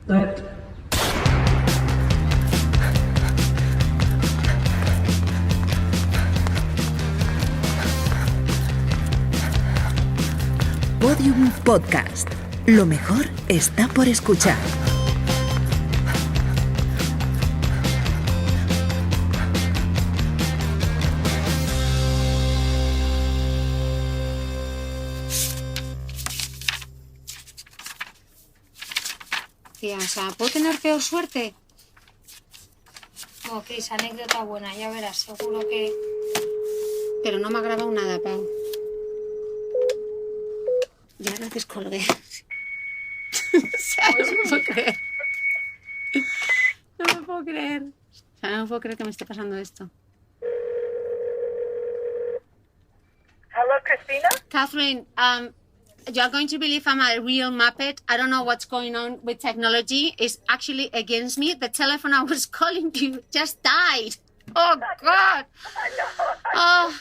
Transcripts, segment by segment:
that Podium Podcast. Lo mejor está por escuchar. Tía, o sea, ¿puedo tener peor suerte? Oh, Cris, anécdota buena, ya verás, seguro que... Pero no me ha grabado nada, Pau. Ya la descolgué. O sea, no me puedo creer. No me puedo creer. O sea, no me puedo creer que me esté pasando esto. Hello, Christina? Catherine, you're going to believe I'm a real Muppet. I don't know what's going on with technology. It's actually against me. The telephone I was calling you just died. Oh, God. I know. Oh,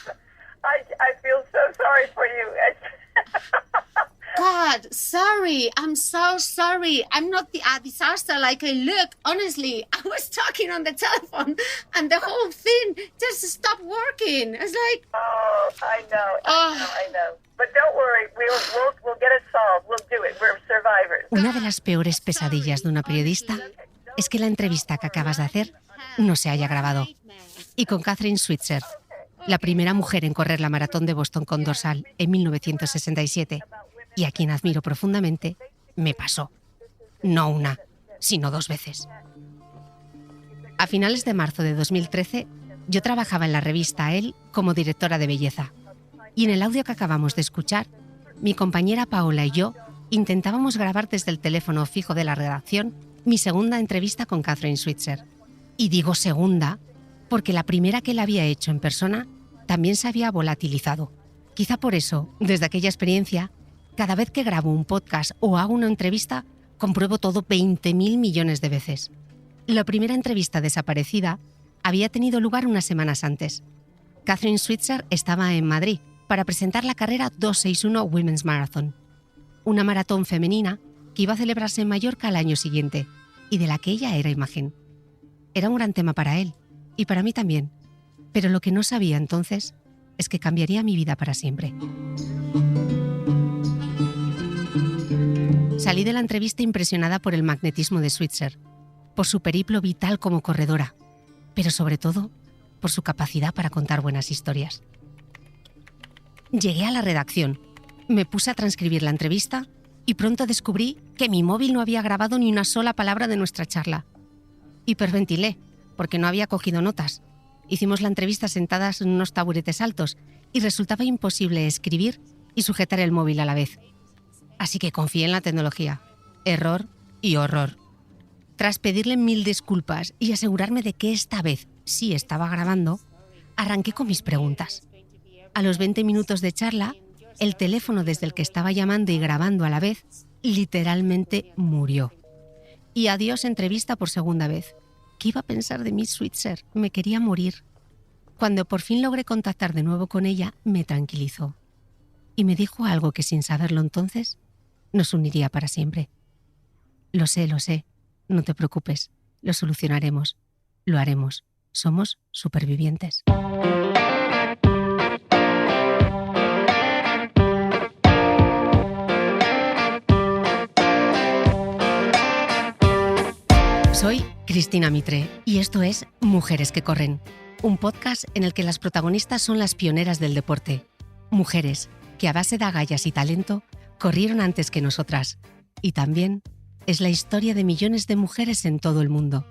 I feel so sorry for you. God, sorry. I'm so sorry. I'm not a disaster like I look. Honestly, I was talking on the telephone and the whole thing just stopped working. It's like... Oh, I know. But don't worry. We'll get it solved. We'll do it. We're survivors. Una de las peores pesadillas de una periodista es que la entrevista que acabas de hacer no se haya grabado. Y con Catherine Switzer, la primera mujer en correr la maratón de Boston con dorsal en 1967, y a quien admiro profundamente, me pasó. No una, sino 2 veces. A finales de marzo de 2013, yo trabajaba en la revista Elle como directora de belleza. Y en el audio que acabamos de escuchar, mi compañera Paola y yo intentábamos grabar desde el teléfono fijo de la redacción mi segunda entrevista con Catherine Switzer. Y digo segunda porque la primera que la había hecho en persona también se había volatilizado. Quizá por eso, desde aquella experiencia, cada vez que grabo un podcast o hago una entrevista, compruebo todo 20.000 millones de veces. La primera entrevista desaparecida había tenido lugar unas semanas antes. Catherine Switzer estaba en Madrid para presentar la carrera 261 Women's Marathon, una maratón femenina que iba a celebrarse en Mallorca al año siguiente y de la que ella era imagen. Era un gran tema para él y para mí también, pero lo que no sabía entonces es que cambiaría mi vida para siempre. Salí de la entrevista impresionada por el magnetismo de Switzer, por su periplo vital como corredora, pero sobre todo por su capacidad para contar buenas historias. Llegué a la redacción, me puse a transcribir la entrevista y pronto descubrí que mi móvil no había grabado ni una sola palabra de nuestra charla. Hiperventilé, porque no había cogido notas. Hicimos la entrevista sentadas en unos taburetes altos y resultaba imposible escribir y sujetar el móvil a la vez. Así que confié en la tecnología. Error y horror. Tras pedirle 1000 disculpas y asegurarme de que esta vez sí estaba grabando, arranqué con mis preguntas. A los 20 minutos de charla, el teléfono desde el que estaba llamando y grabando a la vez literalmente murió. Y adiós entrevista por segunda vez. ¿Qué iba a pensar de mí Switzer? Me quería morir. Cuando por fin logré contactar de nuevo con ella, me tranquilizó. Y me dijo algo que sin saberlo entonces nos uniría para siempre. Lo sé, no te preocupes, lo solucionaremos, lo haremos, somos supervivientes. Soy Cristina Mitre y esto es Mujeres que corren, un podcast en el que las protagonistas son las pioneras del deporte, mujeres que a base de agallas y talento corrieron antes que nosotras. Y también es la historia de millones de mujeres en todo el mundo,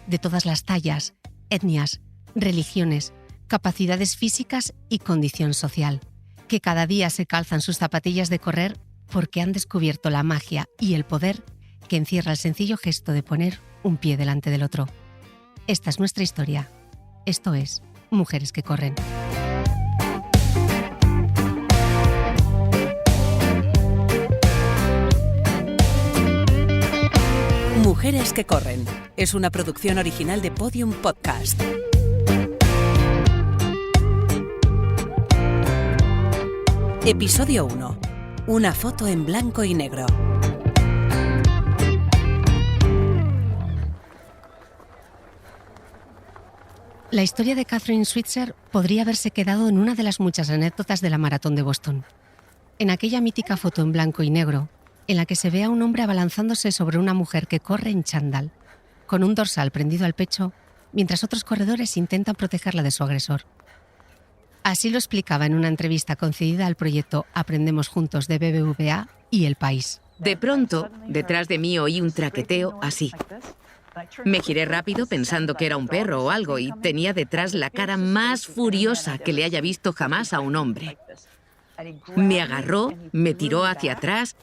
de todas las tallas, etnias, religiones, capacidades físicas y condición social, que cada día se calzan sus zapatillas de correr porque han descubierto la magia y el poder que encierra el sencillo gesto de poner un pie delante del otro. Esta es nuestra historia. Esto es Mujeres que corren. Mujeres que corren es una producción original de Podium Podcast. Episodio 1. Una foto en blanco y negro. La historia de Kathrine Switzer podría haberse quedado en una de las muchas anécdotas de la maratón de Boston. En aquella mítica foto en blanco y negro, en la que se ve a un hombre abalanzándose sobre una mujer que corre en chándal, con un dorsal prendido al pecho, mientras otros corredores intentan protegerla de su agresor. Así lo explicaba en una entrevista concedida al proyecto Aprendemos Juntos de BBVA y El País. De pronto, detrás de mí oí un traqueteo así. Me giré rápido pensando que era un perro o algo y tenía detrás la cara más furiosa que le haya visto jamás a un hombre. Me agarró, me tiró hacia atrás,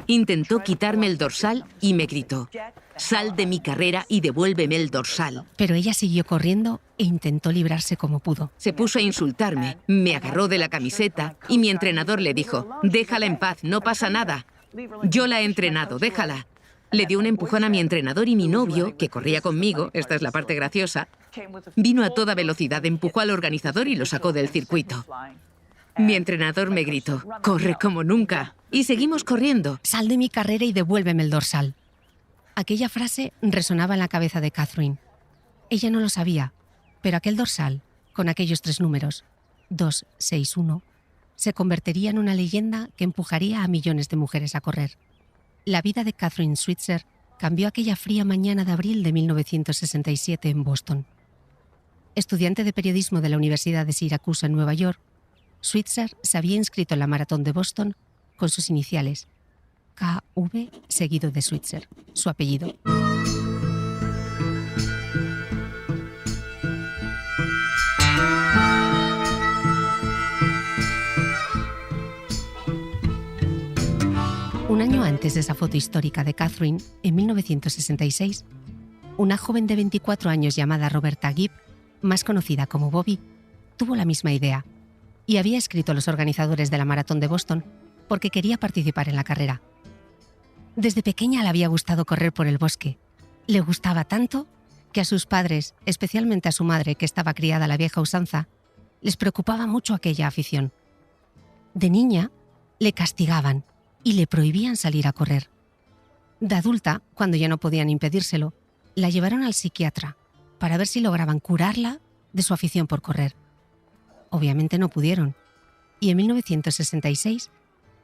intentó quitarme el dorsal y me gritó: «Sal de mi carrera y devuélveme el dorsal». Pero ella siguió corriendo e intentó librarse como pudo. Se puso a insultarme, me agarró de la camiseta y mi entrenador le dijo: «Déjala en paz, no pasa nada. Yo la he entrenado, déjala». Le dio un empujón a mi entrenador y mi novio, que corría conmigo, esta es la parte graciosa, vino a toda velocidad, empujó al organizador y lo sacó del circuito. Mi entrenador me gritó: «Corre como nunca». Y seguimos corriendo. «Sal de mi carrera y devuélveme el dorsal». Aquella frase resonaba en la cabeza de Kathrine. Ella no lo sabía, pero aquel dorsal, con aquellos 3 números, 261, se convertiría en una leyenda que empujaría a millones de mujeres a correr. La vida de Kathrine Switzer cambió aquella fría mañana de abril de 1967 en Boston. Estudiante de periodismo de la Universidad de Syracuse en Nueva York, Switzer se había inscrito en la maratón de Boston con sus iniciales, KV seguido de Switzer, su apellido. Un año antes de esa foto histórica de Kathrine, en 1966, una joven de 24 años llamada Roberta Gibb, más conocida como Bobby, tuvo la misma idea y había escrito a los organizadores de la maratón de Boston porque quería participar en la carrera. Desde pequeña le había gustado correr por el bosque. Le gustaba tanto que a sus padres, especialmente a su madre, que estaba criada a la vieja usanza, les preocupaba mucho aquella afición. De niña, le castigaban y le prohibían salir a correr. De adulta, cuando ya no podían impedírselo, la llevaron al psiquiatra para ver si lograban curarla de su afición por correr. Obviamente no pudieron, y en 1966,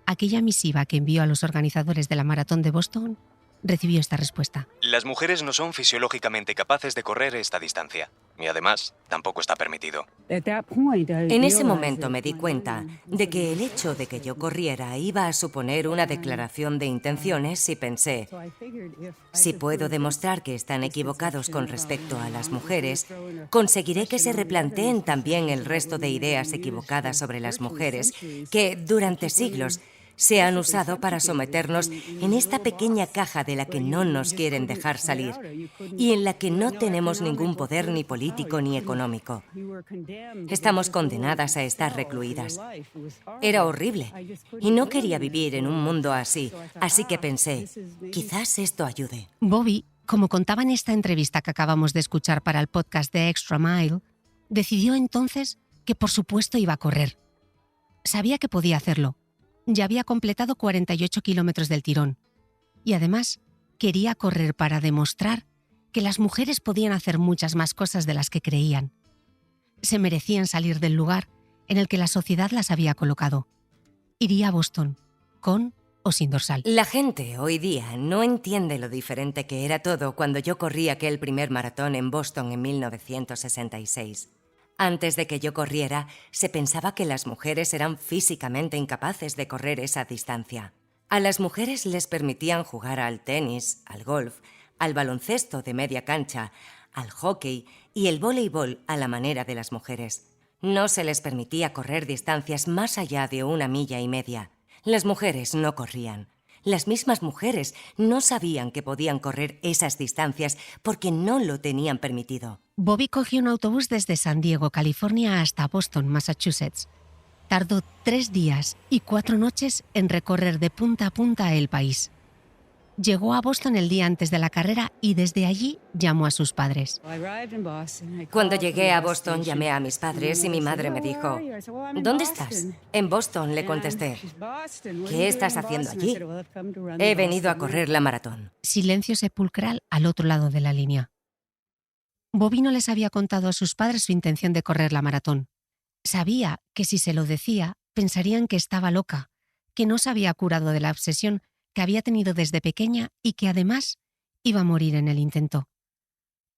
aquella misiva que envió a los organizadores de la maratón de Boston recibió esta respuesta. Las mujeres no son fisiológicamente capaces de correr esta distancia. Y además, tampoco está permitido. En ese momento me di cuenta de que el hecho de que yo corriera iba a suponer una declaración de intenciones y pensé, si puedo demostrar que están equivocados con respecto a las mujeres, conseguiré que se replanteen también el resto de ideas equivocadas sobre las mujeres que, durante siglos, se han usado para someternos en esta pequeña caja de la que no nos quieren dejar salir y en la que no tenemos ningún poder ni político ni económico. Estamos condenadas a estar recluidas. Era horrible y no quería vivir en un mundo así que pensé, quizás esto ayude. Bobby, como contaba en esta entrevista que acabamos de escuchar para el podcast de Extra Mile, decidió entonces que por supuesto iba a correr. Sabía que podía hacerlo. Ya había completado 48 kilómetros del tirón. Y además, quería correr para demostrar que las mujeres podían hacer muchas más cosas de las que creían. Se merecían salir del lugar en el que la sociedad las había colocado. Iría a Boston, con o sin dorsal. La gente hoy día no entiende lo diferente que era todo cuando yo corrí aquel primer maratón en Boston en 1966. Antes de que yo corriera, se pensaba que las mujeres eran físicamente incapaces de correr esa distancia. A las mujeres les permitían jugar al tenis, al golf, al baloncesto de media cancha, al hockey y el voleibol a la manera de las mujeres. No se les permitía correr distancias más allá de 1,5 millas. Las mujeres no corrían. Las mismas mujeres no sabían que podían correr esas distancias porque no lo tenían permitido. Bobby cogió un autobús desde San Diego, California, hasta Boston, Massachusetts. Tardó 3 días y 4 noches en recorrer de punta a punta el país. Llegó a Boston el día antes de la carrera y desde allí llamó a sus padres. Cuando llegué a Boston llamé a mis padres y mi madre me dijo, ¿dónde estás? En Boston, le contesté. ¿Qué estás haciendo allí? He venido a correr la maratón. Silencio sepulcral al otro lado de la línea. Bobby no les había contado a sus padres su intención de correr la maratón. Sabía que si se lo decía, pensarían que estaba loca, que no se había curado de la obsesión que había tenido desde pequeña y que además iba a morir en el intento.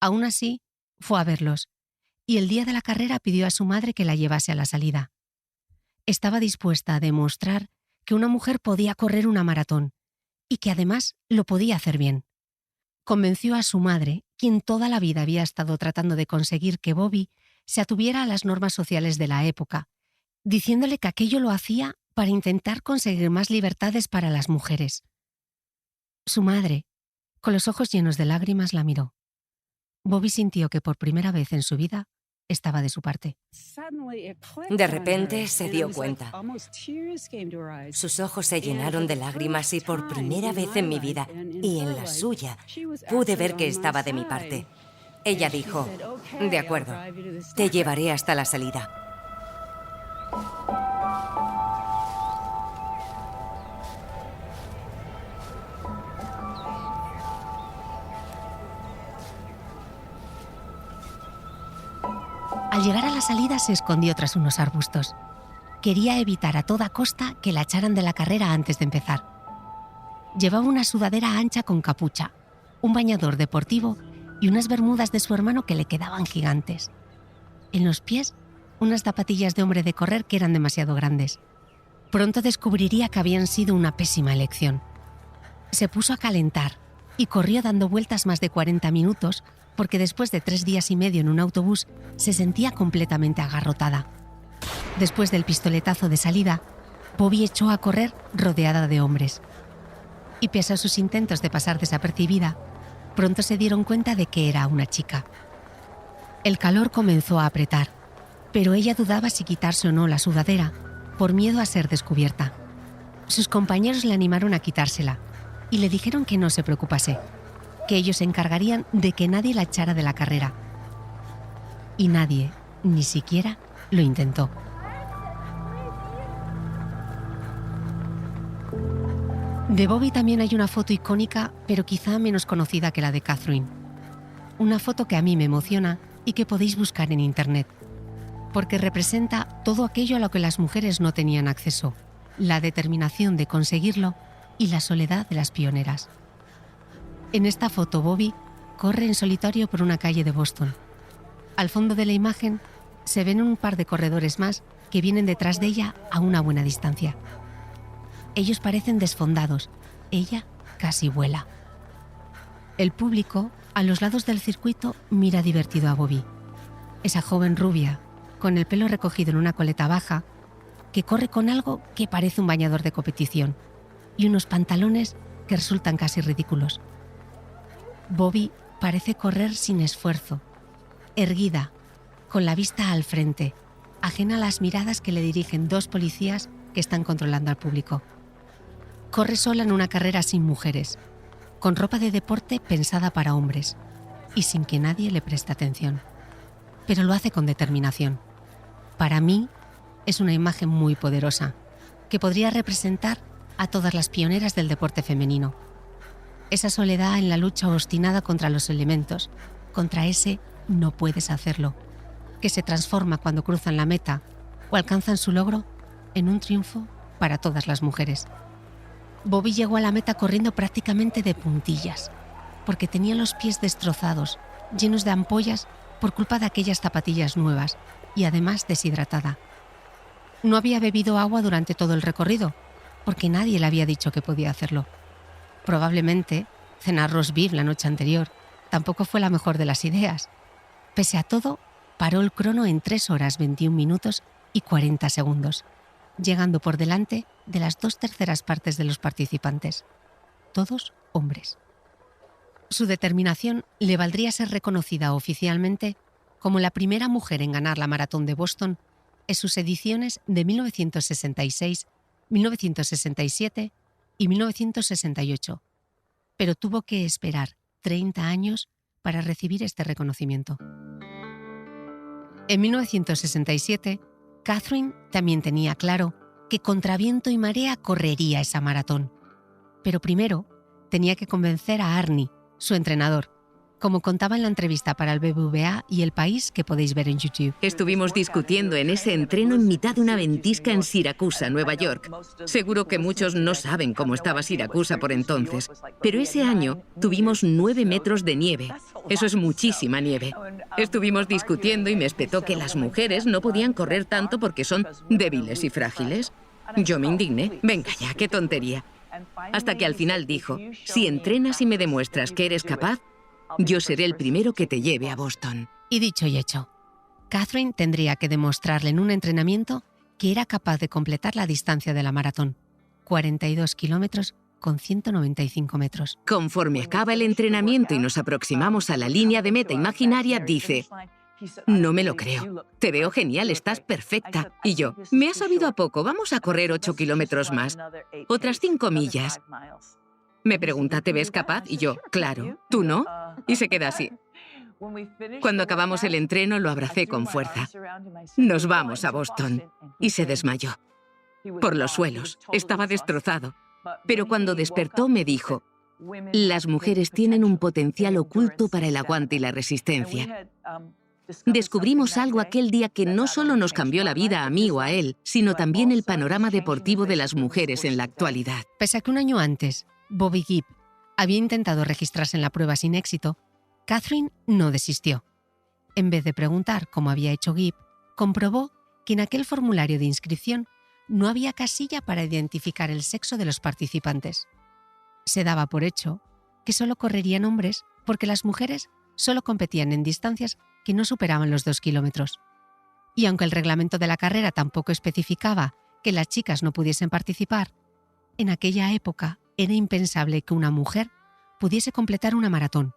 Aún así, fue a verlos, y el día de la carrera pidió a su madre que la llevase a la salida. Estaba dispuesta a demostrar que una mujer podía correr una maratón y que además lo podía hacer bien. Convenció a su madre, quien toda la vida había estado tratando de conseguir que Bobby se atuviera a las normas sociales de la época, diciéndole que aquello lo hacía para intentar conseguir más libertades para las mujeres. Su madre, con los ojos llenos de lágrimas, la miró. Bobby sintió que por primera vez en su vida estaba de su parte. De repente se dio cuenta. Sus ojos se llenaron de lágrimas y por primera vez en mi vida, y en la suya, pude ver que estaba de mi parte. Ella dijo, de acuerdo, te llevaré hasta la salida. Al llegar a la salida se escondió tras unos arbustos. Quería evitar a toda costa que la echaran de la carrera antes de empezar. Llevaba una sudadera ancha con capucha, un bañador deportivo y unas bermudas de su hermano que le quedaban gigantes. En los pies, unas zapatillas de hombre de correr que eran demasiado grandes. Pronto descubriría que habían sido una pésima elección. Se puso a calentar y corrió dando vueltas más de 40 minutos porque después de 3 días y medio en un autobús se sentía completamente agarrotada. Después del pistoletazo de salida, Bobby echó a correr rodeada de hombres. Y pese a sus intentos de pasar desapercibida, pronto se dieron cuenta de que era una chica. El calor comenzó a apretar, pero ella dudaba si quitarse o no la sudadera, por miedo a ser descubierta. Sus compañeros le animaron a quitársela y le dijeron que no se preocupase, que ellos se encargarían de que nadie la echara de la carrera. Y nadie, ni siquiera, lo intentó. De Bobby también hay una foto icónica, pero quizá menos conocida que la de Catherine. Una foto que a mí me emociona y que podéis buscar en internet, porque representa todo aquello a lo que las mujeres no tenían acceso, la determinación de conseguirlo y la soledad de las pioneras. En esta foto, Bobby corre en solitario por una calle de Boston. Al fondo de la imagen se ven un par de corredores más que vienen detrás de ella a una buena distancia. Ellos parecen desfondados, ella casi vuela. El público, a los lados del circuito, mira divertido a Bobby. Esa joven rubia, con el pelo recogido en una coleta baja, que corre con algo que parece un bañador de competición y unos pantalones que resultan casi ridículos. Bobby parece correr sin esfuerzo, erguida, con la vista al frente, ajena a las miradas que le dirigen 2 policías que están controlando al público. Corre sola en una carrera sin mujeres, con ropa de deporte pensada para hombres y sin que nadie le preste atención. Pero lo hace con determinación. Para mí, es una imagen muy poderosa, que podría representar a todas las pioneras del deporte femenino. Esa soledad en la lucha obstinada contra los elementos, contra ese no puedes hacerlo, que se transforma cuando cruzan la meta o alcanzan su logro en un triunfo para todas las mujeres. Bobby llegó a la meta corriendo prácticamente de puntillas, porque tenía los pies destrozados, llenos de ampollas por culpa de aquellas zapatillas nuevas y además deshidratada. No había bebido agua durante todo el recorrido, porque nadie le había dicho que podía hacerlo. Probablemente cenar roast beef la noche anterior tampoco fue la mejor de las ideas. Pese a todo, paró el crono en 3 horas 21 minutos y 40 segundos, llegando por delante de las 2/3 partes de los participantes, todos hombres. Su determinación le valdría ser reconocida oficialmente como la primera mujer en ganar la maratón de Boston en sus ediciones de 1966, 1967 y 1968, pero tuvo que esperar 30 años para recibir este reconocimiento. En 1967, Catherine también tenía claro que contra viento y marea correría esa maratón, pero primero tenía que convencer a Arnie, su entrenador, como contaba en la entrevista para el BBVA y El País, que podéis ver en YouTube. Estuvimos discutiendo en ese entreno en mitad de una ventisca en Siracusa, Nueva York. Seguro que muchos no saben cómo estaba Siracusa por entonces, pero ese año tuvimos 9 metros de nieve. Eso es muchísima nieve. Estuvimos discutiendo y me espetó que las mujeres no podían correr tanto porque son débiles y frágiles. Yo me indigné. Venga ya, qué tontería. Hasta que al final dijo, si entrenas y me demuestras que eres capaz, yo seré el primero que te lleve a Boston. Y dicho y hecho, Catherine tendría que demostrarle en un entrenamiento que era capaz de completar la distancia de la maratón, 42 kilómetros con 195 metros. Conforme acaba el entrenamiento y nos aproximamos a la línea de meta imaginaria, dice, no me lo creo, te veo genial, estás perfecta. Y yo, me ha sabido a poco, vamos a correr 8 kilómetros más, otras 5 millas. Me pregunta, ¿te ves capaz? Y yo, claro, ¿tú no? Y se queda así. Cuando acabamos el entreno, lo abracé con fuerza. Nos vamos a Boston. Y se desmayó. Por los suelos. Estaba destrozado. Pero cuando despertó me dijo, las mujeres tienen un potencial oculto para el aguante y la resistencia. Descubrimos algo aquel día que no solo nos cambió la vida a mí o a él, sino también el panorama deportivo de las mujeres en la actualidad. Pese a que un año antes, Bobby Gibb había intentado registrarse en la prueba sin éxito, Catherine no desistió. En vez de preguntar cómo había hecho Gibb, comprobó que en aquel formulario de inscripción no había casilla para identificar el sexo de los participantes. Se daba por hecho que solo correrían hombres porque las mujeres solo competían en distancias que no superaban los 2 kilómetros. Y aunque el reglamento de la carrera tampoco especificaba que las chicas no pudiesen participar, en aquella época era impensable que una mujer pudiese completar una maratón,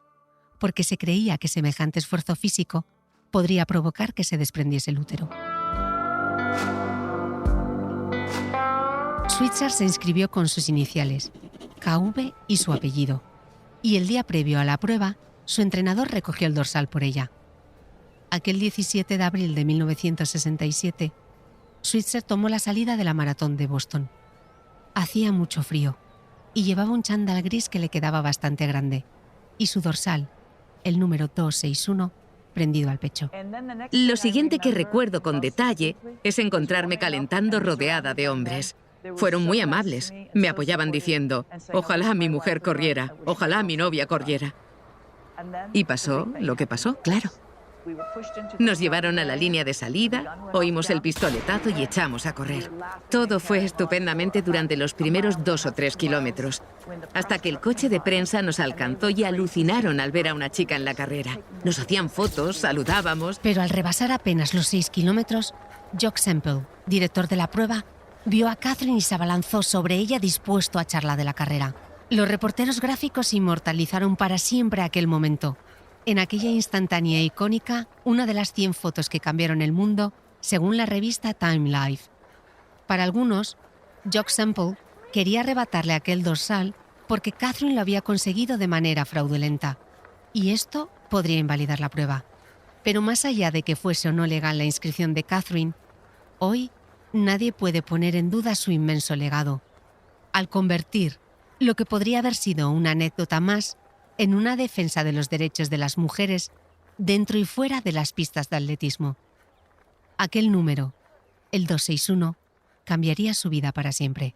porque se creía que semejante esfuerzo físico podría provocar que se desprendiese el útero. Switzer se inscribió con sus iniciales, KV y su apellido, y el día previo a la prueba, su entrenador recogió el dorsal por ella. Aquel 17 de abril de 1967, Switzer tomó la salida de la maratón de Boston. Hacía mucho frío y llevaba un chándal gris que le quedaba bastante grande, y su dorsal, el número 261, prendido al pecho. Lo siguiente que recuerdo con detalle es encontrarme calentando rodeada de hombres. Fueron muy amables. Me apoyaban diciendo, ojalá mi mujer corriera, ojalá mi novia corriera. Y pasó lo que pasó, claro. Nos llevaron a la línea de salida, oímos el pistoletazo y echamos a correr. Todo fue estupendamente durante los primeros 2 o 3 kilómetros, hasta que el coche de prensa nos alcanzó y alucinaron al ver a una chica en la carrera. Nos hacían fotos, saludábamos. Pero al rebasar apenas los 6 kilómetros, Jock Semple, director de la prueba, vio a Catherine y se abalanzó sobre ella dispuesto a echarla de la carrera. Los reporteros gráficos inmortalizaron para siempre aquel momento. En aquella instantánea icónica, una de las 100 fotos que cambiaron el mundo, según la revista Time Life. Para algunos, Jock Semple quería arrebatarle aquel dorsal porque Catherine lo había conseguido de manera fraudulenta. Y esto podría invalidar la prueba. Pero más allá de que fuese o no legal la inscripción de Catherine, hoy nadie puede poner en duda su inmenso legado. Al convertir lo que podría haber sido una anécdota más en una defensa de los derechos de las mujeres dentro y fuera de las pistas de atletismo. Aquel número, el 261, cambiaría su vida para siempre.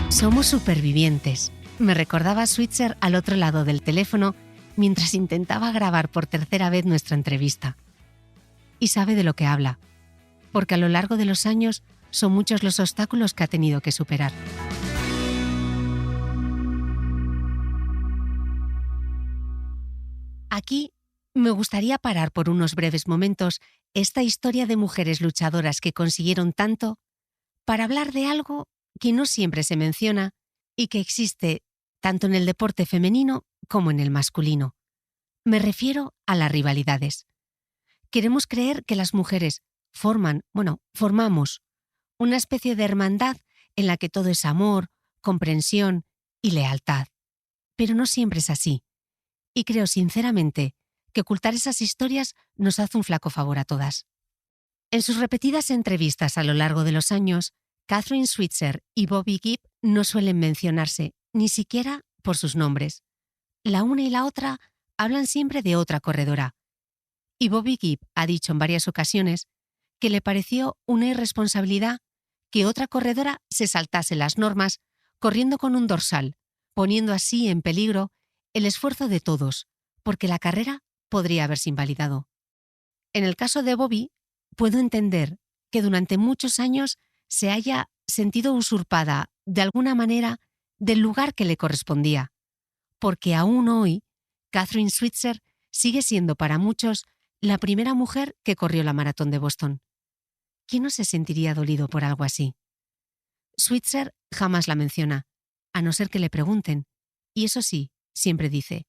Somos supervivientes, me recordaba Switzer al otro lado del teléfono mientras intentaba grabar por tercera vez nuestra entrevista. Y sabe de lo que habla, porque a lo largo de los años son muchos los obstáculos que ha tenido que superar. Aquí me gustaría parar por unos breves momentos esta historia de mujeres luchadoras que consiguieron tanto para hablar de algo que no siempre se menciona y que existe tanto en el deporte femenino como en el masculino. Me refiero a las rivalidades. Queremos creer que las mujeres formamos una especie de hermandad en la que todo es amor, comprensión y lealtad. Pero no siempre es así. Y creo sinceramente que ocultar esas historias nos hace un flaco favor a todas. En sus repetidas entrevistas a lo largo de los años, Kathrine Switzer y Bobby Gibb no suelen mencionarse, ni siquiera por sus nombres. La una y la otra hablan siempre de otra corredora. Y Bobby Gibb ha dicho en varias ocasiones que le pareció una irresponsabilidad que otra corredora se saltase las normas corriendo con un dorsal, poniendo así en peligro el esfuerzo de todos, porque la carrera podría haberse invalidado. En el caso de Bobby, puedo entender que durante muchos años se haya sentido usurpada, de alguna manera, del lugar que le correspondía, porque aún hoy, Kathrine Switzer sigue siendo para muchos la primera mujer que corrió la maratón de Boston. ¿Quién no se sentiría dolido por algo así? Switzer jamás la menciona, a no ser que le pregunten, y eso sí, siempre dice: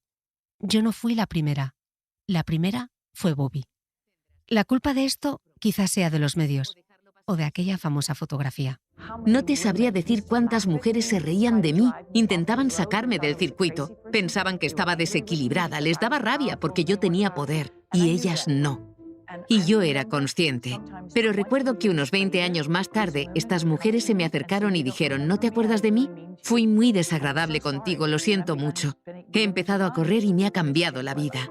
yo no fui la primera fue Bobby. La culpa de esto quizás sea de los medios, o de aquella famosa fotografía. No te sabría decir cuántas mujeres se reían de mí, intentaban sacarme del circuito, pensaban que estaba desequilibrada, les daba rabia porque yo tenía poder y ellas no. Y yo era consciente. Pero recuerdo que unos 20 años más tarde, estas mujeres se me acercaron y dijeron: ¿no te acuerdas de mí? Fui muy desagradable contigo, lo siento mucho. He empezado a correr y me ha cambiado la vida.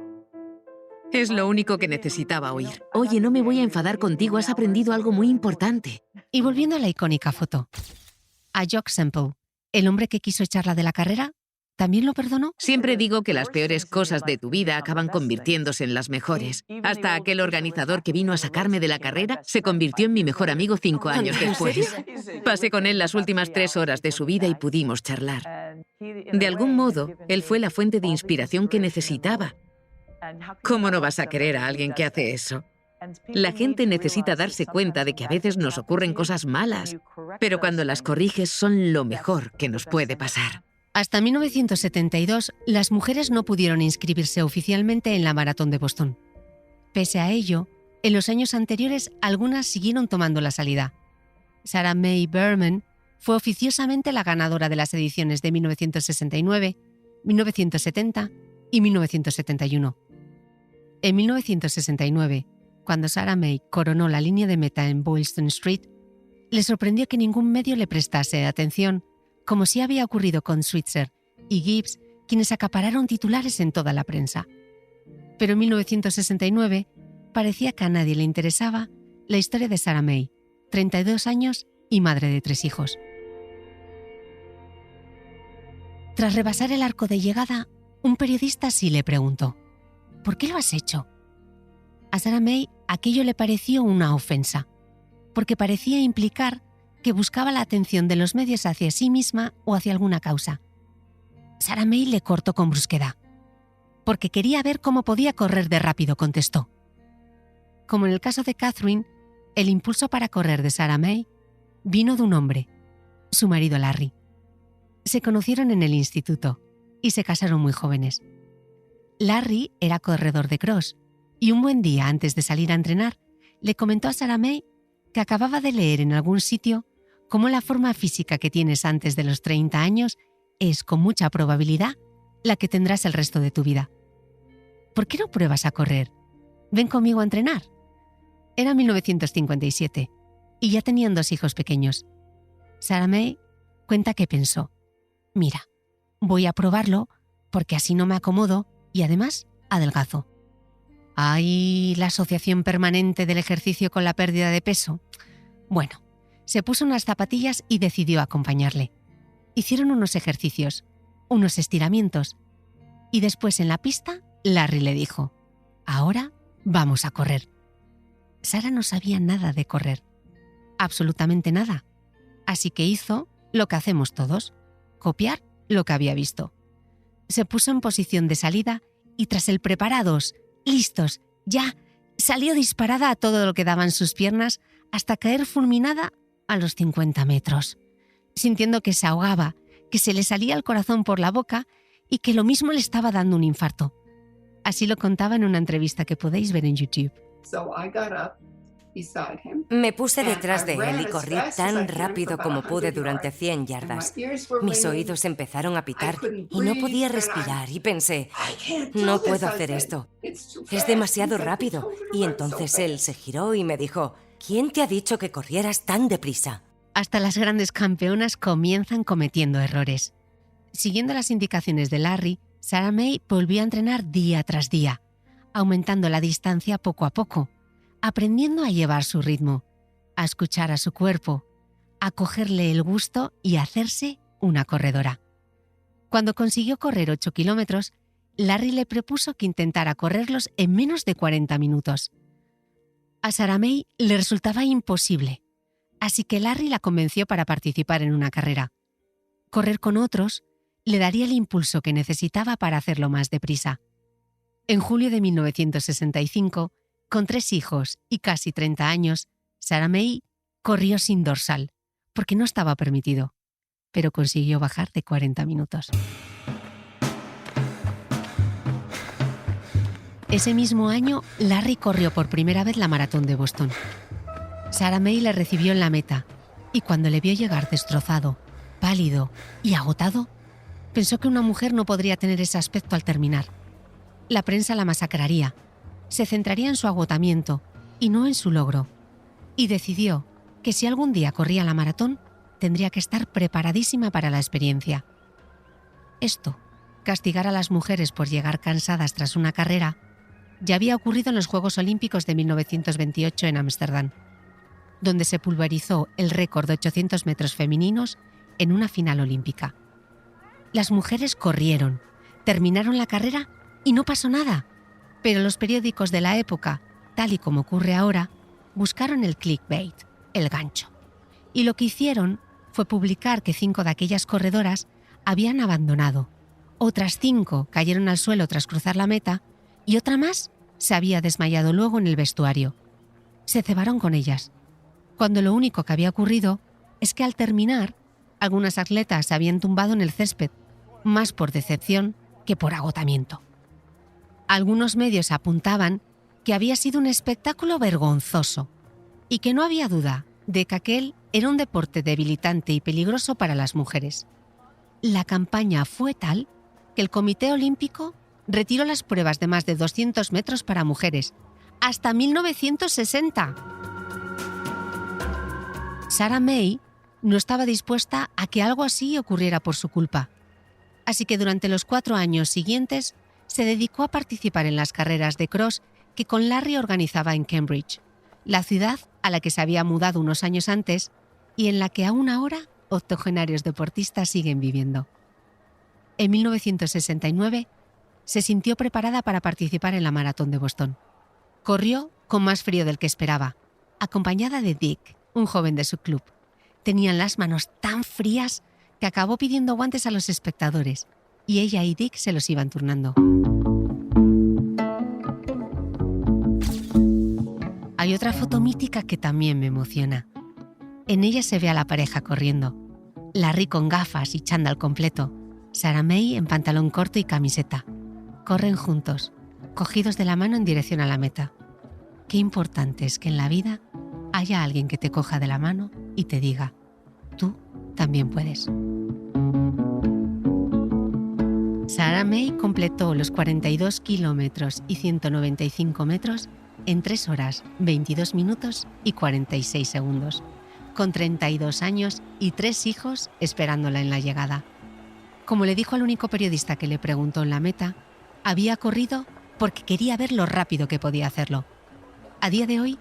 Es lo único que necesitaba oír. Oye, no me voy a enfadar contigo, has aprendido algo muy importante. Y volviendo a la icónica foto, a Jock Semple, el hombre que quiso echarla de la carrera, ¿también lo perdonó? Siempre digo que las peores cosas de tu vida acaban convirtiéndose en las mejores. Hasta aquel organizador que vino a sacarme de la carrera se convirtió en mi mejor amigo 5 años después. Pasé con él las últimas 3 horas de su vida y pudimos charlar. De algún modo, él fue la fuente de inspiración que necesitaba. ¿Cómo no vas a querer a alguien que hace eso? La gente necesita darse cuenta de que a veces nos ocurren cosas malas, pero cuando las corriges son lo mejor que nos puede pasar. Hasta 1972, las mujeres no pudieron inscribirse oficialmente en la maratón de Boston. Pese a ello, en los años anteriores algunas siguieron tomando la salida. Sarah May Berman fue oficiosamente la ganadora de las ediciones de 1969, 1970 y 1971. En 1969, cuando Sarah May coronó la línea de meta en Boylston Street, le sorprendió que ningún medio le prestase atención, como sí había ocurrido con Switzer y Gibbs, quienes acapararon titulares en toda la prensa. Pero en 1969 parecía que a nadie le interesaba la historia de Sarah May, 32 años y madre de 3 hijos. Tras rebasar el arco de llegada, un periodista sí le preguntó: ¿por qué lo has hecho? A Sarah May aquello le pareció una ofensa, porque parecía implicar que buscaba la atención de los medios hacia sí misma o hacia alguna causa. Sarah May le cortó con brusquedad. Porque quería ver cómo podía correr de rápido, contestó. Como en el caso de Kathrine, el impulso para correr de Sarah May vino de un hombre, su marido Larry. Se conocieron en el instituto y se casaron muy jóvenes. Larry era corredor de cross y un buen día antes de salir a entrenar le comentó a Sarah May que acababa de leer en algún sitio cómo la forma física que tienes antes de los 30 años es, con mucha probabilidad, la que tendrás el resto de tu vida. ¿Por qué no pruebas a correr? Ven conmigo a entrenar. Era 1957 y ya tenían 2 hijos pequeños. Sarah May cuenta que pensó: mira, voy a probarlo porque así no me acomodo y además adelgazo. ¿Hay la asociación permanente del ejercicio con la pérdida de peso? Bueno, se puso unas zapatillas y decidió acompañarle. Hicieron unos ejercicios, unos estiramientos, y después en la pista, Larry le dijo: ahora vamos a correr. Sarah no sabía nada de correr, absolutamente nada, así que hizo lo que hacemos todos, copiar lo que había visto. Se puso en posición de salida y tras el preparados, listos, ya, salió disparada a todo lo que daban sus piernas hasta caer fulminada a los 50 metros, sintiendo que se ahogaba, que se le salía el corazón por la boca y que lo mismo le estaba dando un infarto. Así lo contaba en una entrevista que podéis ver en YouTube. Me puse detrás de él y corrí tan rápido como pude durante 100 yardas. Mis oídos empezaron a pitar y no podía respirar y pensé, no puedo hacer esto. Es demasiado rápido. Y entonces él se giró y me dijo, ¿quién te ha dicho que corrieras tan deprisa? Hasta las grandes campeonas comienzan cometiendo errores. Siguiendo las indicaciones de Larry, Sarah May volvió a entrenar día tras día, aumentando la distancia poco a poco, aprendiendo a llevar su ritmo, a escuchar a su cuerpo, a cogerle el gusto y a hacerse una corredora. Cuando consiguió correr 8 kilómetros, Larry le propuso que intentara correrlos en menos de 40 minutos. A Sarah May le resultaba imposible, así que Larry la convenció para participar en una carrera. Correr con otros le daría el impulso que necesitaba para hacerlo más deprisa. En julio de 1965, con 3 hijos y casi 30 años, Sarah May corrió sin dorsal, porque no estaba permitido, pero consiguió bajar de 40 minutos. Ese mismo año, Larry corrió por primera vez la maratón de Boston. Sarah May le recibió en la meta, y cuando le vio llegar destrozado, pálido y agotado, pensó que una mujer no podría tener ese aspecto al terminar. La prensa la masacraría, se centraría en su agotamiento y no en su logro, y decidió que si algún día corría la maratón, tendría que estar preparadísima para la experiencia. Esto, castigar a las mujeres por llegar cansadas tras una carrera, ya había ocurrido en los Juegos Olímpicos de 1928 en Ámsterdam, donde se pulverizó el récord de 800 metros femeninos en una final olímpica. Las mujeres corrieron, terminaron la carrera y no pasó nada. Pero los periódicos de la época, tal y como ocurre ahora, buscaron el clickbait, el gancho. Y lo que hicieron fue publicar que 5 de aquellas corredoras habían abandonado. Otras 5 cayeron al suelo tras cruzar la meta y otra más se había desmayado luego en el vestuario. Se cebaron con ellas, cuando lo único que había ocurrido es que al terminar, algunas atletas se habían tumbado en el césped, más por decepción que por agotamiento. Algunos medios apuntaban que había sido un espectáculo vergonzoso y que no había duda de que aquel era un deporte debilitante y peligroso para las mujeres. La campaña fue tal que el Comité Olímpico retiró las pruebas de más de 200 metros para mujeres, hasta 1960. Sarah May no estaba dispuesta a que algo así ocurriera por su culpa, así que durante los 4 años siguientes se dedicó a participar en las carreras de cross que con Larry organizaba en Cambridge, la ciudad a la que se había mudado unos años antes y en la que aún ahora octogenarios deportistas siguen viviendo. En 1969 se sintió preparada para participar en la maratón de Boston. Corrió con más frío del que esperaba, acompañada de Dick, un joven de su club. Tenían las manos tan frías que acabó pidiendo guantes a los espectadores, y ella y Dick se los iban turnando. Hay otra foto mítica que también me emociona. En ella se ve a la pareja corriendo. Larry con gafas y chándal completo. Sarah May en pantalón corto y camiseta. Corren juntos, cogidos de la mano en dirección a la meta. Qué importante es que en la vida haya alguien que te coja de la mano y te diga, tú también puedes. Sarah May completó los 42 kilómetros y 195 metros en 3 horas, 22 minutos y 46 segundos, con 32 años y 3 hijos esperándola en la llegada. Como le dijo al único periodista que le preguntó en la meta, había corrido porque quería ver lo rápido que podía hacerlo. A día de hoy,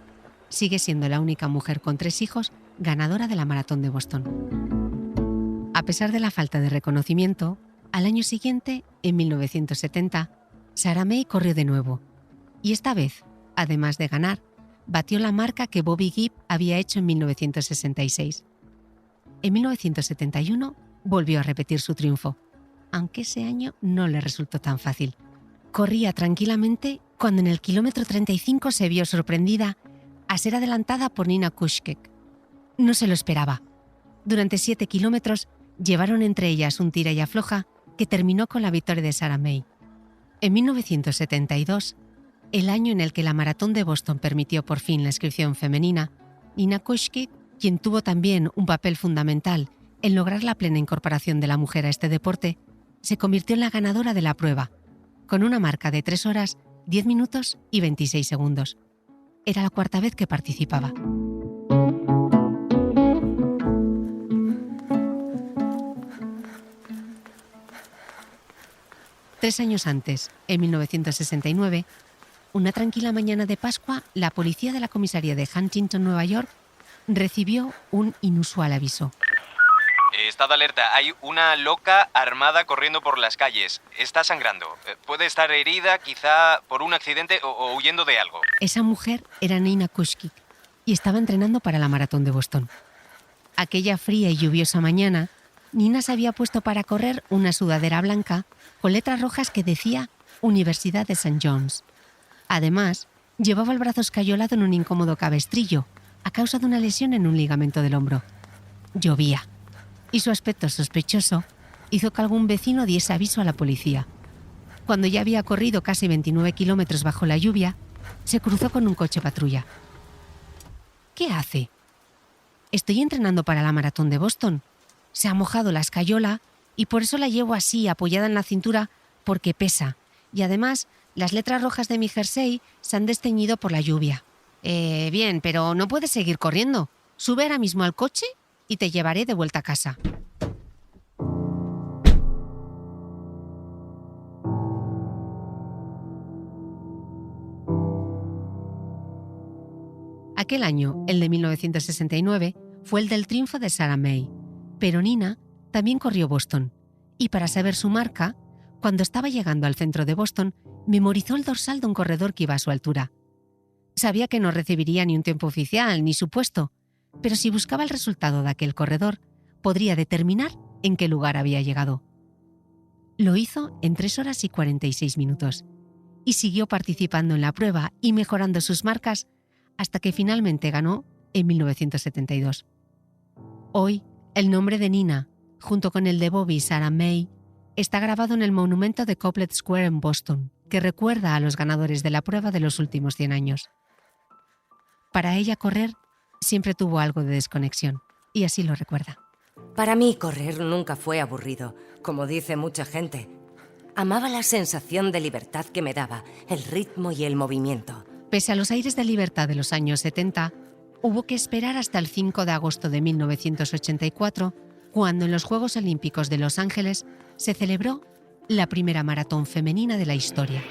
sigue siendo la única mujer con 3 hijos ganadora de la maratón de Boston. A pesar de la falta de reconocimiento, al año siguiente, en 1970, Sarah May corrió de nuevo. Y esta vez, además de ganar, batió la marca que Bobby Gibb había hecho en 1966. En 1971 volvió a repetir su triunfo, aunque ese año no le resultó tan fácil. Corría tranquilamente cuando en el kilómetro 35 se vio sorprendida a ser adelantada por Nina Kushkek. No se lo esperaba. Durante 7 kilómetros llevaron entre ellas un tira y afloja que terminó con la victoria de Sarah May. En 1972, el año en el que la Maratón de Boston permitió por fin la inscripción femenina, Nina Koshkic, quien tuvo también un papel fundamental en lograr la plena incorporación de la mujer a este deporte, se convirtió en la ganadora de la prueba, con una marca de 3 horas, 10 minutos y 26 segundos. Era la 4ª vez que participaba. Tres años antes, en 1969, una tranquila mañana de Pascua, la policía de la comisaría de Huntington, Nueva York, recibió un inusual aviso. Estad alerta, hay una loca armada corriendo por las calles. Está sangrando. Puede estar herida, quizá por un accidente o huyendo de algo. Esa mujer era Nina Koshkic y estaba entrenando para la Maratón de Boston. Aquella fría y lluviosa mañana, Nina se había puesto para correr una sudadera blanca con letras rojas que decía Universidad de St. John's. Además, llevaba el brazo escayolado en un incómodo cabestrillo a causa de una lesión en un ligamento del hombro. Llovía, y su aspecto sospechoso hizo que algún vecino diese aviso a la policía. Cuando ya había corrido casi 29 kilómetros bajo la lluvia, se cruzó con un coche patrulla. ¿Qué hace? Estoy entrenando para la Maratón de Boston. Se ha mojado la escayola y por eso la llevo así, apoyada en la cintura, porque pesa. Y además, las letras rojas de mi jersey se han desteñido por la lluvia. Bien, pero no puedes seguir corriendo. Sube ahora mismo al coche y te llevaré de vuelta a casa. Aquel año, el de 1969, fue el del triunfo de Sarah May. Pero Nina también corrió Boston. Y para saber su marca, cuando estaba llegando al centro de Boston, memorizó el dorsal de un corredor que iba a su altura. Sabía que no recibiría ni un tiempo oficial ni su puesto, pero si buscaba el resultado de aquel corredor, podría determinar en qué lugar había llegado. Lo hizo en 3 horas y 46 minutos y siguió participando en la prueba y mejorando sus marcas hasta que finalmente ganó en 1972. Hoy, el nombre de Nina, junto con el de Bobby y Sarah May, está grabado en el monumento de Couplet Square en Boston, que recuerda a los ganadores de la prueba de los últimos 100 años. Para ella correr siempre tuvo algo de desconexión, y así lo recuerda. Para mí correr nunca fue aburrido, como dice mucha gente. Amaba la sensación de libertad que me daba, el ritmo y el movimiento. Pese a los aires de libertad de los años 70, hubo que esperar hasta el 5 de agosto de 1984, cuando en los Juegos Olímpicos de Los Ángeles se celebró la primera maratón femenina de la historia.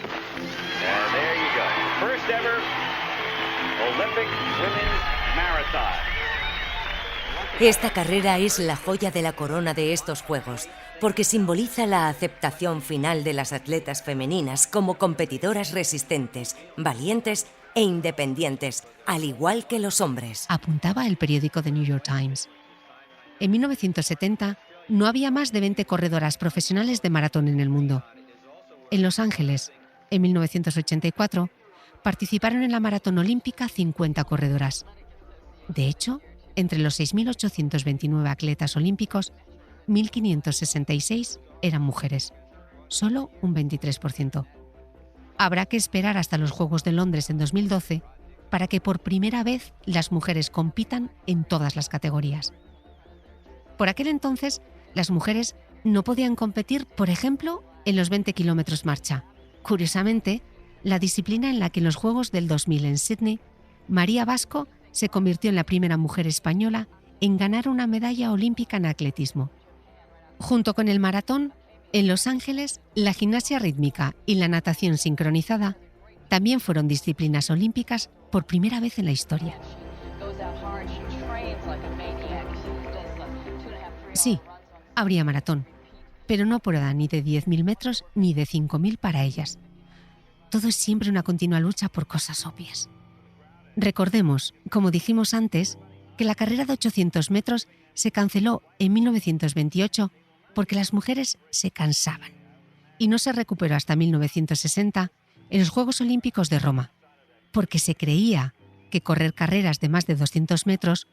Esta carrera es la joya de la corona de estos Juegos, porque simboliza la aceptación final de las atletas femeninas como competidoras resistentes, valientes e independientes, al igual que los hombres. Apuntaba el periódico The New York Times. En 1970 no había más de 20 corredoras profesionales de maratón en el mundo. En Los Ángeles, en 1984, participaron en la maratón olímpica 50 corredoras. De hecho, entre los 6.829 atletas olímpicos, 1.566 eran mujeres, solo un 23%. Habrá que esperar hasta los Juegos de Londres en 2012 para que por primera vez las mujeres compitan en todas las categorías. Por aquel entonces, las mujeres no podían competir, por ejemplo, en los 20 kilómetros marcha. Curiosamente, la disciplina en la que en los Juegos del 2000 en Sydney, María Vasco se convirtió en la primera mujer española en ganar una medalla olímpica en atletismo. Junto con el maratón, en Los Ángeles, la gimnasia rítmica y la natación sincronizada también fueron disciplinas olímpicas por primera vez en la historia. Sí, habría maratón, pero no prueba ni de 10.000 metros ni de 5.000 para ellas. Todo es siempre una continua lucha por cosas obvias. Recordemos, como dijimos antes, que la carrera de 800 metros se canceló en 1928 porque las mujeres se cansaban y no se recuperó hasta 1960 en los Juegos Olímpicos de Roma, porque se creía que correr carreras de más de 200 metros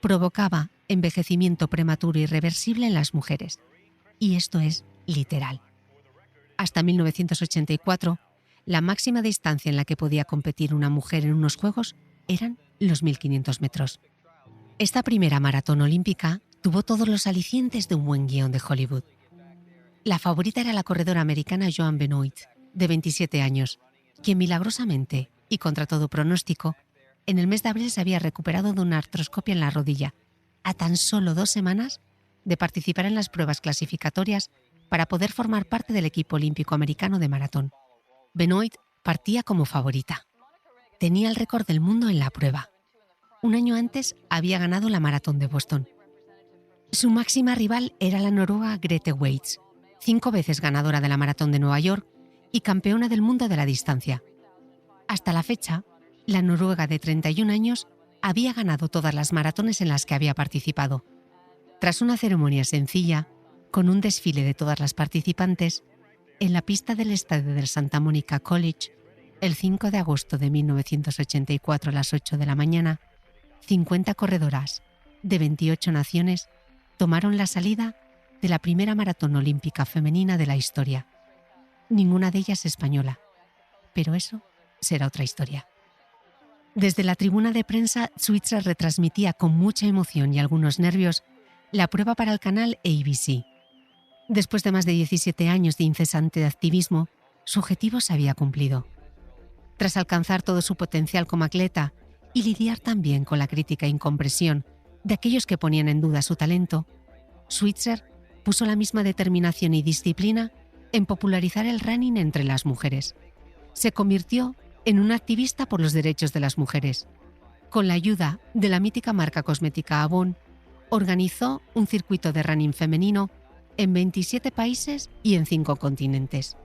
provocaba envejecimiento prematuro irreversible en las mujeres. Y esto es literal. Hasta 1984, la máxima distancia en la que podía competir una mujer en unos Juegos eran los 1500 metros. Esta primera maratón olímpica tuvo todos los alicientes de un buen guión de Hollywood. La favorita era la corredora americana Joan Benoit, de 27 años, quien milagrosamente, y contra todo pronóstico, en el mes de abril se había recuperado de una artroscopia en la rodilla, a tan solo 2 semanas de participar en las pruebas clasificatorias para poder formar parte del equipo olímpico americano de maratón. Benoit partía como favorita. Tenía el récord del mundo en la prueba. Un año antes había ganado la maratón de Boston. Su máxima rival era la noruega Grete Waitz, 5 veces ganadora de la maratón de Nueva York y campeona del mundo de la distancia. Hasta la fecha, la noruega de 31 años había ganado todas las maratones en las que había participado. Tras una ceremonia sencilla, con un desfile de todas las participantes, en la pista del estadio del Santa Monica College, el 5 de agosto de 1984 a las 8 de la mañana, 50 corredoras de 28 naciones tomaron la salida de la primera maratón olímpica femenina de la historia. Ninguna de ellas española, pero eso será otra historia. Desde la tribuna de prensa, Switzer retransmitía con mucha emoción y algunos nervios la prueba para el canal ABC. Después de más de 17 años de incesante activismo, su objetivo se había cumplido. Tras alcanzar todo su potencial como atleta y lidiar también con la crítica e incomprensión de aquellos que ponían en duda su talento, Switzer puso la misma determinación y disciplina en popularizar el running entre las mujeres. Se convirtió en un activista por los derechos de las mujeres. Con la ayuda de la mítica marca cosmética Avon, organizó un circuito de running femenino en 27 países y en 5 continentes.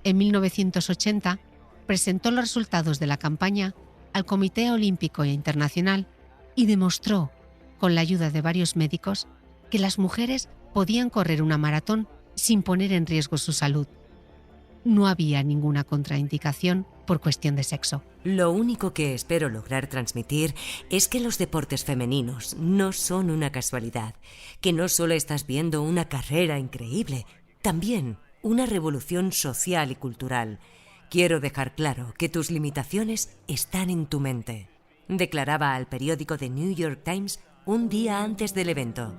En 1980, presentó los resultados de la campaña al Comité Olímpico Internacional y demostró, con la ayuda de varios médicos, que las mujeres podían correr una maratón sin poner en riesgo su salud. No había ninguna contraindicación por cuestión de sexo. Lo único que espero lograr transmitir es que los deportes femeninos no son una casualidad, que no solo estás viendo una carrera increíble, también una revolución social y cultural. Quiero dejar claro que tus limitaciones están en tu mente, declaraba al periódico The New York Times un día antes del evento.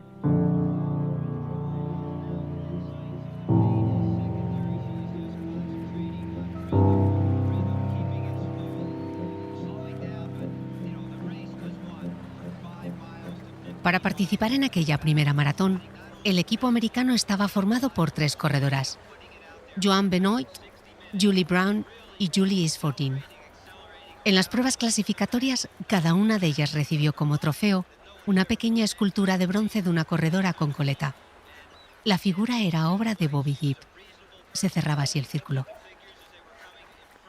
Para participar en aquella primera maratón, el equipo americano estaba formado por 3 corredoras: Joan Benoit, Julie Brown y Julie Isfordine. En las pruebas clasificatorias, cada una de ellas recibió como trofeo una pequeña escultura de bronce de una corredora con coleta. La figura era obra de Bobby Gibb. Se cerraba así el círculo.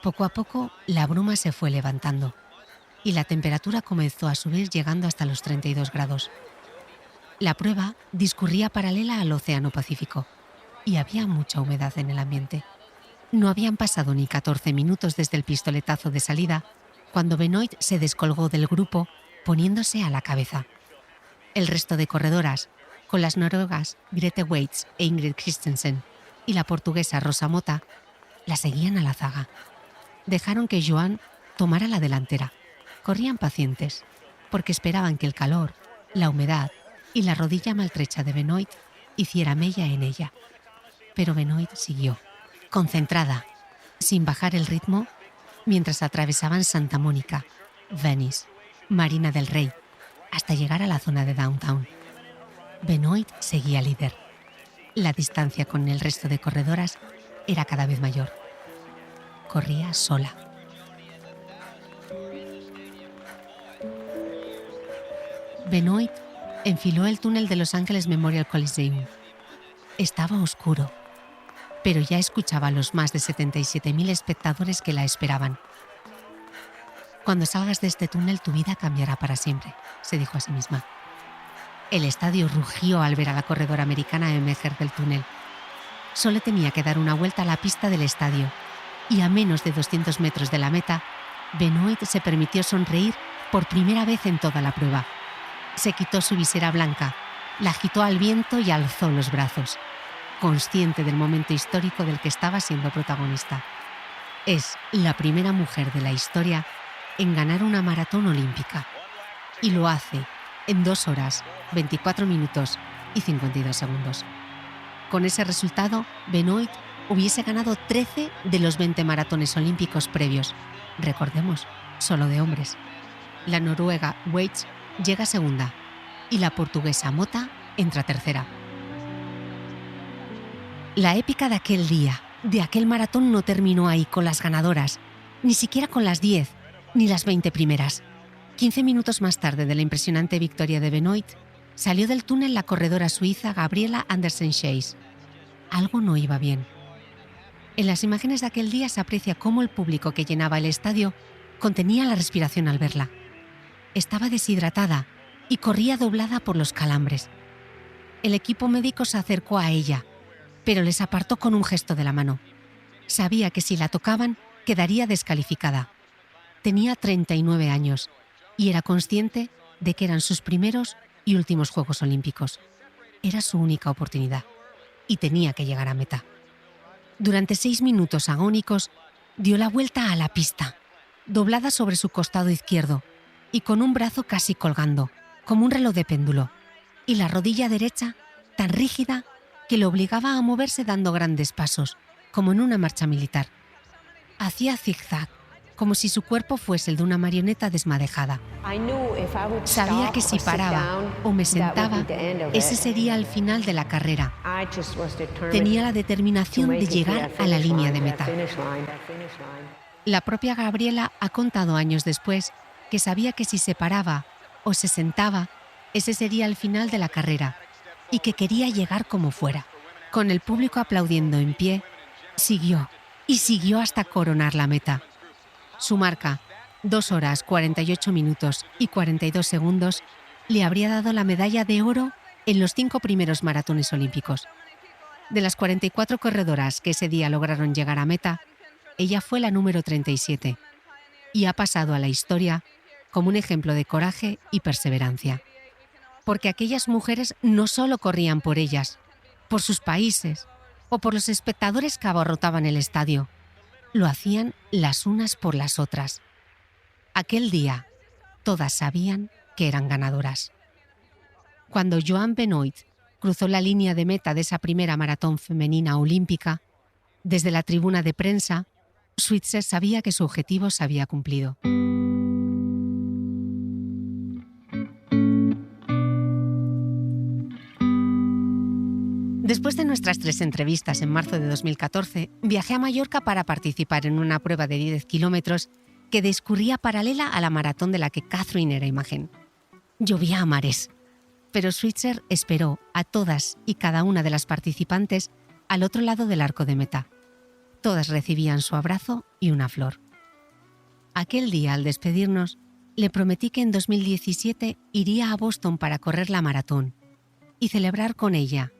Poco a poco, la bruma se fue levantando y la temperatura comenzó a subir llegando hasta los 32 grados. La prueba discurría paralela al Océano Pacífico y había mucha humedad en el ambiente. No habían pasado ni 14 minutos desde el pistoletazo de salida cuando Benoit se descolgó del grupo poniéndose a la cabeza. El resto de corredoras, con las noruegas Grete Waitz e Ingrid Christensen y la portuguesa Rosa Mota, la seguían a la zaga. Dejaron que Joan tomara la delantera. Corrían pacientes, porque esperaban que el calor, la humedad y la rodilla maltrecha de Benoit hiciera mella en ella. Pero Benoit siguió, concentrada, sin bajar el ritmo, mientras atravesaban Santa Mónica, Venice, Marina del Rey, hasta llegar a la zona de Downtown. Benoit seguía líder. La distancia con el resto de corredoras era cada vez mayor. Corría sola. Benoit enfiló el túnel de Los Ángeles Memorial Coliseum. Estaba oscuro, pero ya escuchaba a los más de 77.000 espectadores que la esperaban. Cuando salgas de este túnel, tu vida cambiará para siempre, se dijo a sí misma. El estadio rugió al ver a la corredora americana emerger del túnel. Solo tenía que dar una vuelta a la pista del estadio y a menos de 200 metros de la meta, Benoit se permitió sonreír por primera vez en toda la prueba. Se quitó su visera blanca, la agitó al viento y alzó los brazos, consciente del momento histórico del que estaba siendo protagonista. Es la primera mujer de la historia en ganar una maratón olímpica. Y lo hace en 2 horas, 24 minutos y 52 segundos. Con ese resultado, Benoit hubiese ganado 13 de los 20 maratones olímpicos previos. Recordemos, solo de hombres. La noruega Waitz llega segunda y la portuguesa Mota entra tercera. La épica de aquel día, de aquel maratón, no terminó ahí con las ganadoras, ni siquiera con las 10, ni las 20 primeras. 15 minutos más tarde de la impresionante victoria de Benoit, salió del túnel la corredora suiza Gabriela Andersen-Scheis. Algo no iba bien. En las imágenes de aquel día se aprecia cómo el público que llenaba el estadio contenía la respiración al verla. Estaba deshidratada y corría doblada por los calambres. El equipo médico se acercó a ella, pero les apartó con un gesto de la mano. Sabía que si la tocaban, quedaría descalificada. Tenía 39 años y era consciente de que eran sus primeros y últimos Juegos Olímpicos. Era su única oportunidad y tenía que llegar a meta. Durante 6 minutos agónicos, dio la vuelta a la pista, doblada sobre su costado izquierdo y con un brazo casi colgando, como un reloj de péndulo, y la rodilla derecha tan rígida que le obligaba a moverse dando grandes pasos, como en una marcha militar. Hacía zigzag, como si su cuerpo fuese el de una marioneta desmadejada. Sabía que si paraba o me sentaba, ese sería el final de la carrera. Tenía la determinación de llegar a la línea de meta. La propia Gabriela ha contado años después que sabía que si se paraba o se sentaba, ese sería el final de la carrera y que quería llegar como fuera. Con el público aplaudiendo en pie, siguió y siguió hasta coronar la meta. Su marca, 2 horas, 48 minutos y 42 segundos, le habría dado la medalla de oro en los 5 primeros maratones olímpicos. De las 44 corredoras que ese día lograron llegar a meta, ella fue la número 37 y ha pasado a la historia como un ejemplo de coraje y perseverancia. Porque aquellas mujeres no solo corrían por ellas, por sus países o por los espectadores que abarrotaban el estadio. Lo hacían las unas por las otras. Aquel día, todas sabían que eran ganadoras. Cuando Joan Benoit cruzó la línea de meta de esa primera maratón femenina olímpica, desde la tribuna de prensa, Switzer sabía que su objetivo se había cumplido. Después de nuestras 3 entrevistas en marzo de 2014, viajé a Mallorca para participar en una prueba de 10 kilómetros que discurría paralela a la maratón de la que Catherine era imagen. Llovía a mares, pero Switzer esperó a todas y cada una de las participantes al otro lado del arco de meta. Todas recibían su abrazo y una flor. Aquel día, al despedirnos, le prometí que en 2017 iría a Boston para correr la maratón y celebrar con ella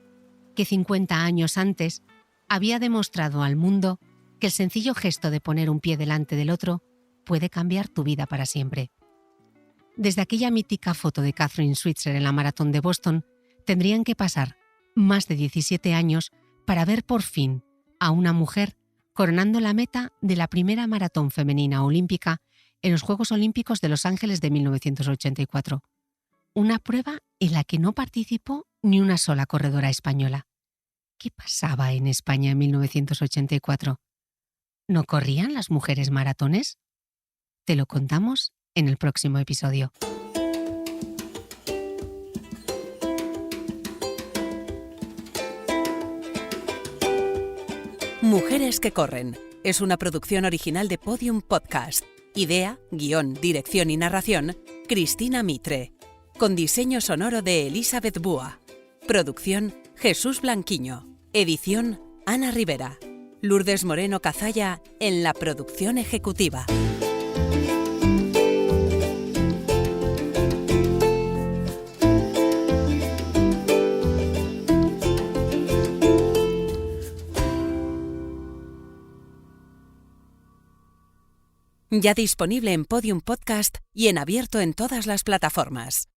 que 50 años antes había demostrado al mundo que el sencillo gesto de poner un pie delante del otro puede cambiar tu vida para siempre. Desde aquella mítica foto de Catherine Switzer en la maratón de Boston, tendrían que pasar más de 17 años para ver por fin a una mujer coronando la meta de la primera maratón femenina olímpica en los Juegos Olímpicos de Los Ángeles de 1984. Una prueba en la que no participó ni una sola corredora española. ¿Qué pasaba en España en 1984? ¿No corrían las mujeres maratones? Te lo contamos en el próximo episodio. Mujeres que corren es una producción original de Podium Podcast. Idea, guión, dirección y narración, Cristina Mitre. Con diseño sonoro de Elizabeth Búa. Producción, Jesús Blanquiño. Edición, Ana Rivera. Lourdes Moreno Cazalla en la producción ejecutiva. Ya disponible en Podium Podcast y en abierto en todas las plataformas.